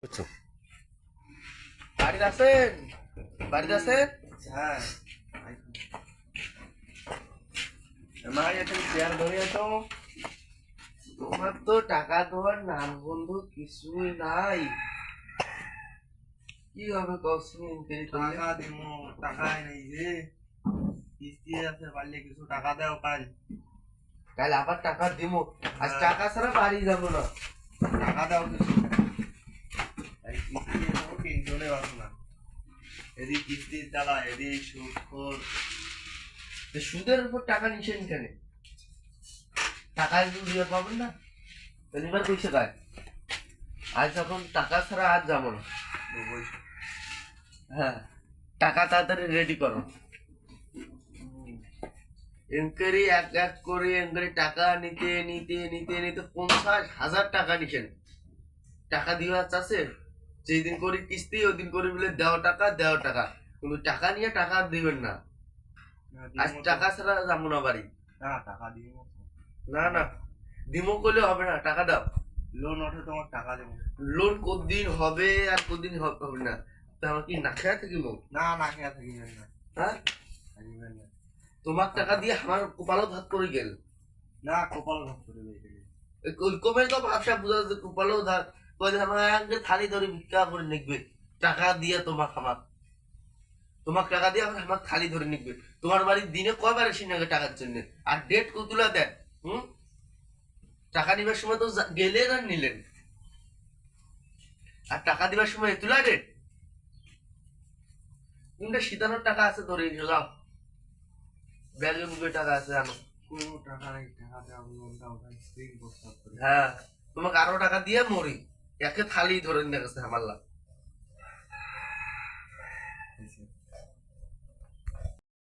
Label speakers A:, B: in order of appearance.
A: বুঝছো? বাড়িতে আছেন? বাড়িতে আছেন?
B: হ্যাঁ আমার একটা চেয়ার ধরে তো
A: তোমার তো টাকা দেওয়ার নাম বন্ধু কিছুই নাই। কি হবে কসমিন
B: টাকা দিব টাকাই নেই যে কিস্তি আছে পারলে কিছু টাকা দাও কাল
A: কাল আবার টাকা দিব। আজ টাকা ছাড়া বাড়ি যাবো না।
B: টাকা দাও কিছু এই কিস্তি এসব টেনশনে বাসো না এদিক কিস্তি চালা এদিক সুদ খোর
A: তো সুদের উপর টাকা নিছেন কেন? টাকা যদি দিয়ে পাবেন না তাহলে এবার কইছে কাজ আজ যখন টাকা ছাড়া আজ যাবো না। হ্যাঁ, টাকা তাড়াতাড়ি রেডি করো। এনকোয়ারি এক এক করে এনকোয়ারি টাকা নিতে নিতে নিতে নিতে 50,000 টাকা নিছেন। টাকা দেওয়া আছে যেদিন করি কিস্তি ওই দিন করে বলে দেওয়া টাকা কিন্তু টাকা নিয়ে টাকা দিবেন না। আজ টাকা ছাড়া যাবো না বাড়ি।
B: না টাকা দিব
A: না না দিমো করলে হবে না, টাকা দাও।
B: লোন ওঠে তোমার টাকা দেবো
A: লোন কতদিন হবে আর কতদিন হবে না তা আমার কি না খেয়ে থাকিব?
B: না না খেয়া থাকিবেন না
A: হ্যাঁ,
B: থাকিবেন না
A: তোমার টাকা দিয়ে আমার কপালও ভাত করে গেল।
B: না কপাল ভাগ করে দিয়েছে
A: কমের তো ভাবসা বুঝা যাচ্ছে কপালও ধার কয়ে আমার আগে থালি ধরে ভিক্ষা করে নিকবে টাকা দিয়ে তোমার আমার তোমার টাকা দিয়ে আমার থালি ধরে নিকবে। তোমার বাড়ির দিনে কয়বার এসে নাকি টাকার জন্য আর ডেট কতগুলা দেন? টাকা নিবার সময় তো গেলেন আর নিলেন আর টাকা দিবার সময় এতুলা ডেট। কিন্তু শীতানোর টাকা আছে ধরে নিয়ে যাও, ব্যাগে মুখে টাকা আছে জানো।
B: কোনো টাকা নেই টাকা দেওয়া লোনটা ওটা স্ক্রিন প্রস্তাব করে
A: হ্যাঁ, তোমাকে আরো টাকা দিয়ে মরি একে থালি ধরে নিয়ে গেছে আমার লাভ।